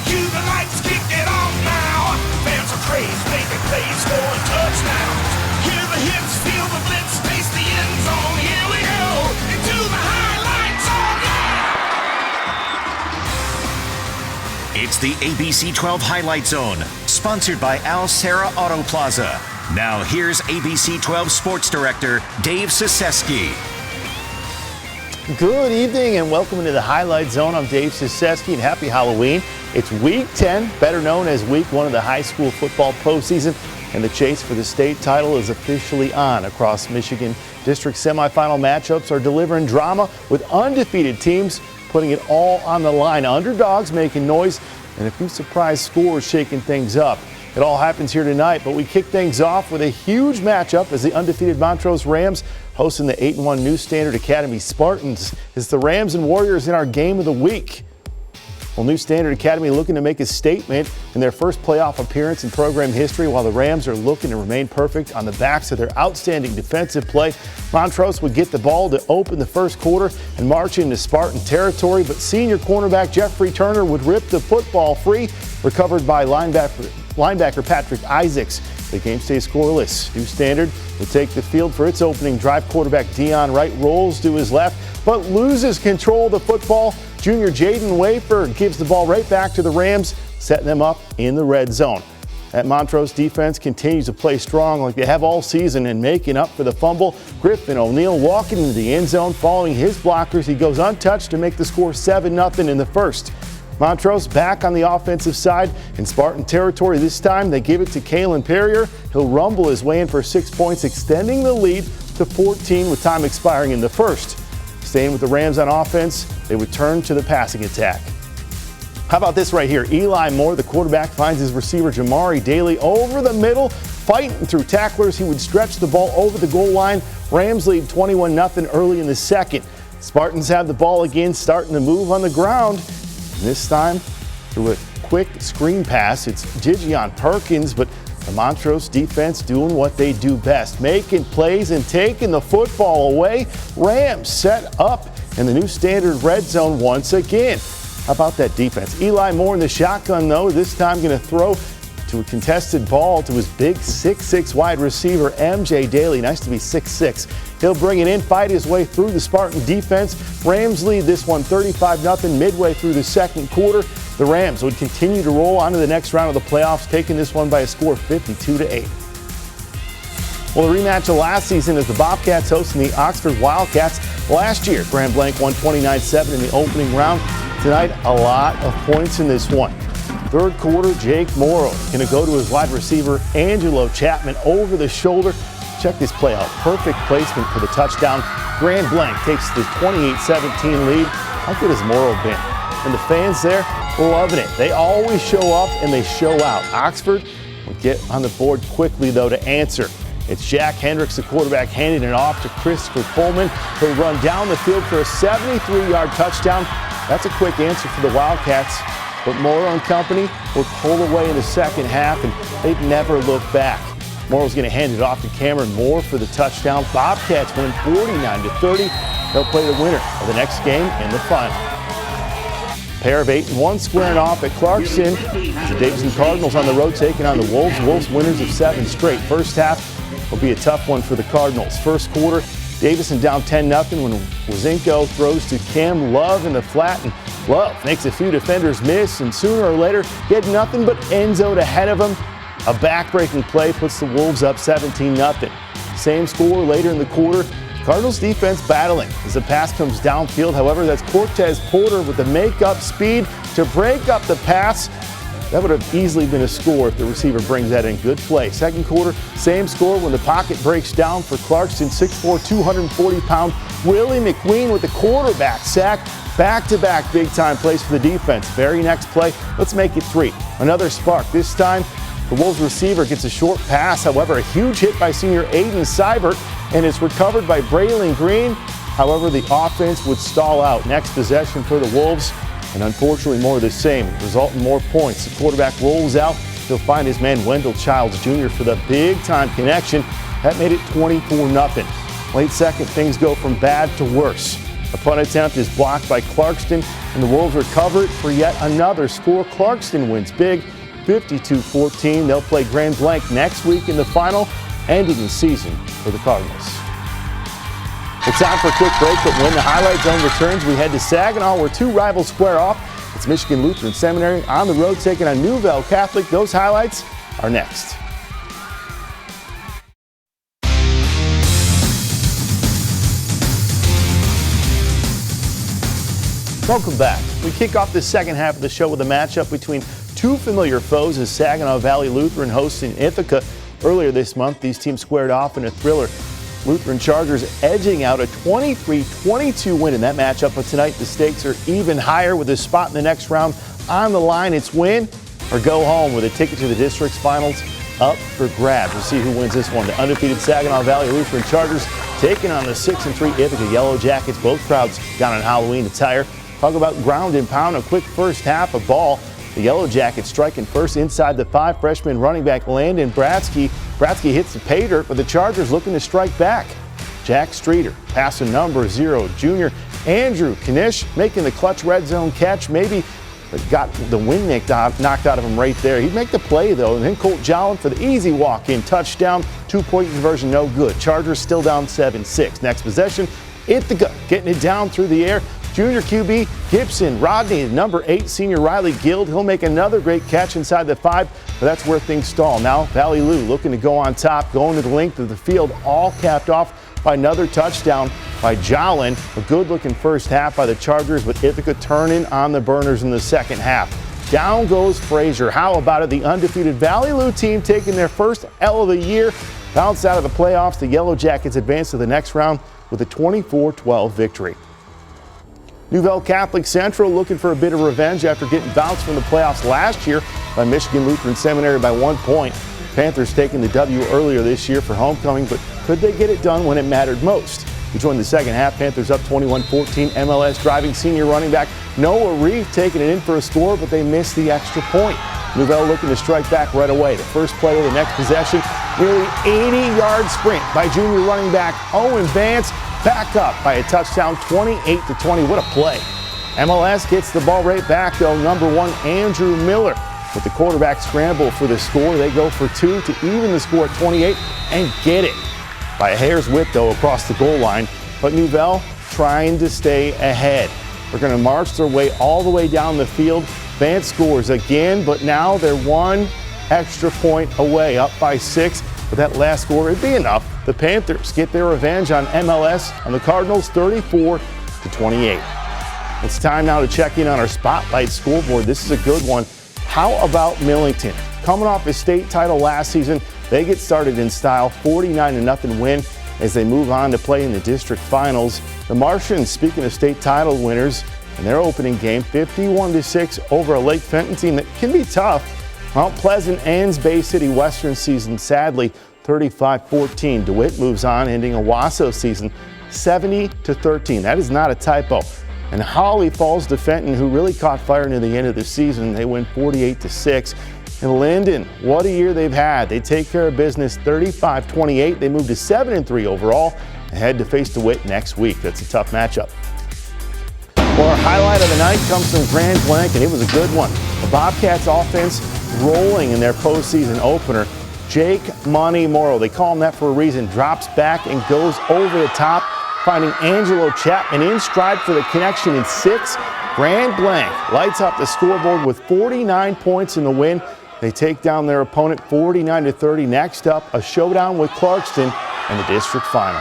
Cue the lights, kick it off now. Fans are crazed, making plays, scoring touchdowns. Hear the hits, feel the blitz, face the end zone. Here we go into the highlight zone. Yeah! It's the ABC 12 Highlight Zone, sponsored by Al Serra Auto Plaza. Now here's ABC 12 Sports Director Dave Ciseski. Good evening and welcome into the Highlight Zone. I'm Dave Ciseski and happy Halloween. It's week 10, better known as week 1 of the high school football postseason, and the chase for the state title is officially on across Michigan. District semifinal matchups are delivering drama with undefeated teams putting it all on the line. Underdogs making noise and a few surprise scores shaking things up. It all happens here tonight, but we kick things off with a huge matchup as the undefeated Montrose Rams hosting the 8-1 New Standard Academy Spartans. It's the Rams and Warriors in our game of the week. Well, New Standard Academy looking to make a statement in their first playoff appearance in program history, while the Rams are looking to remain perfect on the backs of their outstanding defensive play. Montrose would get the ball to open the first quarter and march into Spartan territory, but senior cornerback Jeffrey Turner would rip the football free, recovered by linebacker Patrick Isaacs. The game stays scoreless. New Standard would take the field for its opening drive. Quarterback Dion Wright rolls to his left, but loses control of the football. Junior Jaden Wafer gives the ball right back to the Rams, setting them up in the red zone. That Montrose defense continues to play strong like they have all season and making up for the fumble. Griffin O'Neill walking into the end zone. Following his blockers, he goes untouched to make the score 7-0 in the first. Montrose back on the offensive side in Spartan territory. This time they give it to Kalen Perrier. He'll rumble his way in for 6 points, extending the lead to 14 with time expiring in the first. Staying with the Rams on offense, they would turn to the passing attack. How about this right here? Eli Moore, the quarterback, finds his receiver Jamari Daly over the middle, fighting through tacklers. He would stretch the ball over the goal line. Rams lead 21-0 early in the second. Spartans have the ball again, starting to move on the ground. And this time, through a quick screen pass, it's Gigion Perkins, but the Montrose defense doing what they do best, making plays and taking the football away. Rams set up in the New Standard red zone once again. How about that defense? Eli Moore in the shotgun, though, this time going to throw to a contested ball to his big 6'6" wide receiver, MJ Daly. Nice to be 6'6". He'll bring it in, fight his way through the Spartan defense. Rams lead this one 35-0 midway through the second quarter. The Rams would continue to roll on to the next round of the playoffs, taking this one by a score of 52-8. Well, the rematch of last season is the Bobcats hosting the Oxford Wildcats. Last year, Grand Blanc won 29-7 in the opening round. Tonight, a lot of points in this one. Third quarter, Jake Morrow going to go to his wide receiver, Angelo Chapman, over the shoulder. Check this play out. Perfect placement for the touchdown. Grand Blanc takes the 28-17 lead. How good has Morrow been? And the fans there loving it. They always show up and they show out. Oxford will get on the board quickly, though, to answer. It's Jack Hendricks, the quarterback, handing it off to Christopher Pullman. He'll run down the field for a 73-yard touchdown. That's a quick answer for the Wildcats. But Morrow and company will pull away in the second half, and they'd never look back. Morrow's going to hand it off to Cameron Moore for the touchdown. Bobcats win 49-30. They'll play the winner of the next game in the final. Pair of 8-1 squaring off at Clarkson. The Davidson Cardinals on the road taking on the Wolves. Wolves winners of 7 straight. First half will be a tough one for the Cardinals. First quarter, Davidson down 10-0 when Wazinko throws to Cam Love in the flat, and Love makes a few defenders miss, and sooner or later he had nothing but end zone ahead of him. A back-breaking play puts the Wolves up 17-0. Same score later in the quarter. Cardinals defense battling as the pass comes downfield. However, that's Cortez Porter with the make-up speed to break up the pass. That would have easily been a score if the receiver brings that in. Good play. Second quarter, same score when the pocket breaks down for Clarkson. 6'4", 240-pound Willie McQueen with the quarterback sack. Back-to-back big-time plays for the defense. Very next play, let's make it 3. Another spark. This time, the Wolves receiver gets a short pass. However, a huge hit by senior Aiden Seibert, and it's recovered by Braylon Green. However, the offense would stall out. Next possession for the Wolves, and unfortunately more of the same, resulting more points. The quarterback rolls out. He'll find his man Wendell Childs Jr. for the big-time connection. That made it 24-0. Late second, things go from bad to worse. The punt attempt is blocked by Clarkston, and the Wolves recover it for yet another score. Clarkston wins big, 52-14. They'll play Grand Blanc next week in the final, ending the season for the Cardinals. It's time for a quick break, but when the Highlight Zone returns, we head to Saginaw, where two rivals square off. It's Michigan Lutheran Seminary on the road taking on Newville Catholic. Those highlights are next. Welcome back. We kick off the second half of the show with a matchup between two familiar foes as Saginaw Valley Lutheran hosting Ithaca. Earlier this month, these teams squared off in a thriller. Lutheran Chargers edging out a 23-22 win in that matchup, but tonight the stakes are even higher with a spot in the next round on the line. It's win or go home with a ticket to the district's finals up for grabs. We'll see who wins this one. The undefeated Saginaw Valley Lutheran Chargers taking on the 6-3 Ithaca Yellow Jackets. Both crowds down in Halloween attire. Talk about ground and pound, a quick first half of ball. The Yellow Jackets striking first inside the 5. Freshman running back Landon Bratsky. Bratsky hits the pay dirt, but the Chargers looking to strike back. Jack Streeter passing number 0. Junior Andrew Knish making the clutch red zone catch. Maybe got the wind knocked out of him right there. He'd make the play, though. And then Colt Jolin for the easy walk-in touchdown. 2-point conversion, no good. Chargers still down 7-6. Next possession, Ithaca getting it down through the air. Junior QB Gibson Rodney, number 8 senior Riley Guild. He'll make another great catch inside the 5, but that's where things stall. Now Valley Lou looking to go on top, going to the length of the field, all capped off by another touchdown by Jolin. A good-looking first half by the Chargers, but Ithaca turning on the burners in the second half. Down goes Frazier. How about it? The undefeated Valley Lou team taking their first L of the year. Bounced out of the playoffs. The Yellow Jackets advance to the next round with a 24-12 victory. Newville Catholic Central looking for a bit of revenge after getting bounced from the playoffs last year by Michigan Lutheran Seminary by 1 point. Panthers taking the W earlier this year for homecoming, but could they get it done when it mattered most? We joined the second half. Panthers up 21-14. MLS driving senior running back Noah Reeve taking it in for a score, but they missed the extra point. Newville looking to strike back right away. The first play of the next possession, nearly 80-yard sprint by junior running back Owen Vance. Back up by a touchdown, 28-20. What a play. MLS gets the ball right back, though. Number 1, Andrew Miller. With the quarterback scramble for the score, they go for 2 to even the score at 28 and get it. By a hair's width, though, across the goal line. But Newville trying to stay ahead. They're going to march their way all the way down the field. Vance scores again, but now they're 1 extra point away, up by 6. But that last score would be enough. The Panthers get their revenge on MLS on the Cardinals, 34-28. It's time now to check in on our Spotlight scoreboard. This is a good one. How about Millington? Coming off a state title last season, they get started in style, 49-0 win as they move on to play in the district finals. The Martians, speaking of state title winners, in their opening game, 51-6 over a Lake Fenton team that can be tough. Mount Pleasant ends Bay City Western season, sadly, 35-14. DeWitt moves on, ending a Wasso season 70-13. That is not a typo. And Holly falls to Fenton, who really caught fire near the end of the season. They win 48-6. And Linden, what a year they've had. They take care of business 35-28. They move to 7-3 overall and head to face DeWitt next week. That's a tough matchup. Well, our highlight of the night comes from Grand Blanc, and it was a good one. The Bobcats offense rolling in their postseason opener. Jake Money Morrow, they call him that for a reason, drops back and goes over the top, finding Angelo Chapman in stride for the connection in 6. Grand Blanc lights up the scoreboard with 49 points in the win. They take down their opponent 49-30. Next up, a showdown with Clarkston in the district final.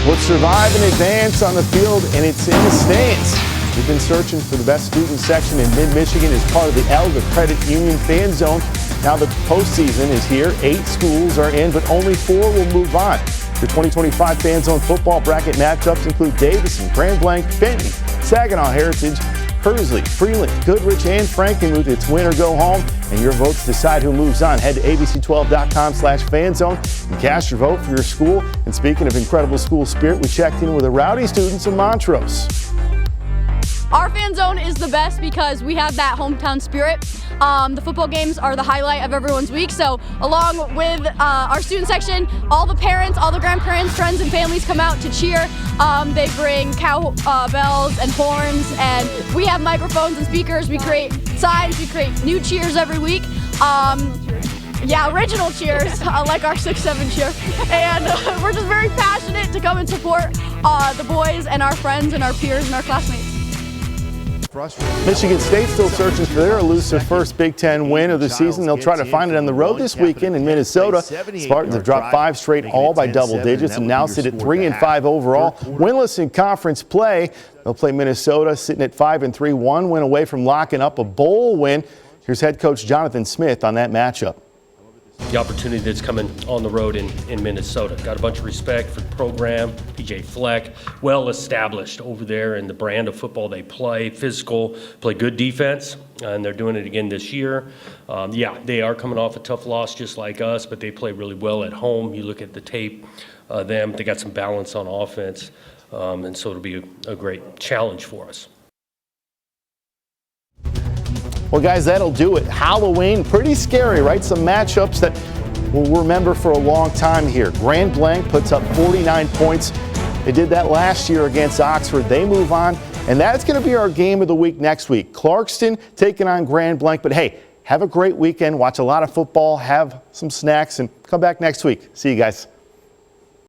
We'll survive and advance on the field, and it's in the stands. We've been searching for the best student section in mid-Michigan as part of the Elga Credit Union Fan Zone. Now the postseason is here. 8 schools are in, but only 4 will move on. The 2025 Fan Zone football bracket matchups include Davison, Grand Blanc, Benton, Saginaw Heritage, Kearsley, Freeland, Goodrich, and Frankenmuth. It's win or go home, and your votes decide who moves on. Head to abc12.com/fanzone and cast your vote for your school. And speaking of incredible school spirit, we checked in with the Rowdy students of Montrose. Our fan zone is the best because we have that hometown spirit. The football games are the highlight of everyone's week. So along with our student section, all the parents, all the grandparents, friends, and families come out to cheer. They bring bells and horns, and we have microphones and speakers. We create signs. We create new cheers every week. Yeah, original cheers, like our 6-7 cheer. And we're just very passionate to come and support the boys and our friends and our peers and our classmates. Michigan State still searching for their elusive first Big Ten win of the season. They'll try to find it on the road this weekend in Minnesota. Spartans have dropped 5 straight, all by double digits, and now sit at 3-5 overall. Winless in conference play. They'll play Minnesota, sitting at 5-3, 1 win away from locking up a bowl win. Here's head coach Jonathan Smith on that matchup. The opportunity that's coming on the road in Minnesota. Got a bunch of respect for the program. PJ Fleck, well established over there in the brand of football they play, physical, play good defense, and they're doing it again this year. Yeah, they are coming off a tough loss just like us, but they play really well at home. You look at the tape, they got some balance on offense, and so it'll be a great challenge for us. Well, guys, that'll do it. Halloween, pretty scary, right? Some matchups that we'll remember for a long time here. Grand Blanc puts up 49 points. They did that last year against Oxford. They move on, and that's going to be our game of the week next week. Clarkston taking on Grand Blanc. But, hey, have a great weekend. Watch a lot of football, have some snacks, and come back next week. See you guys.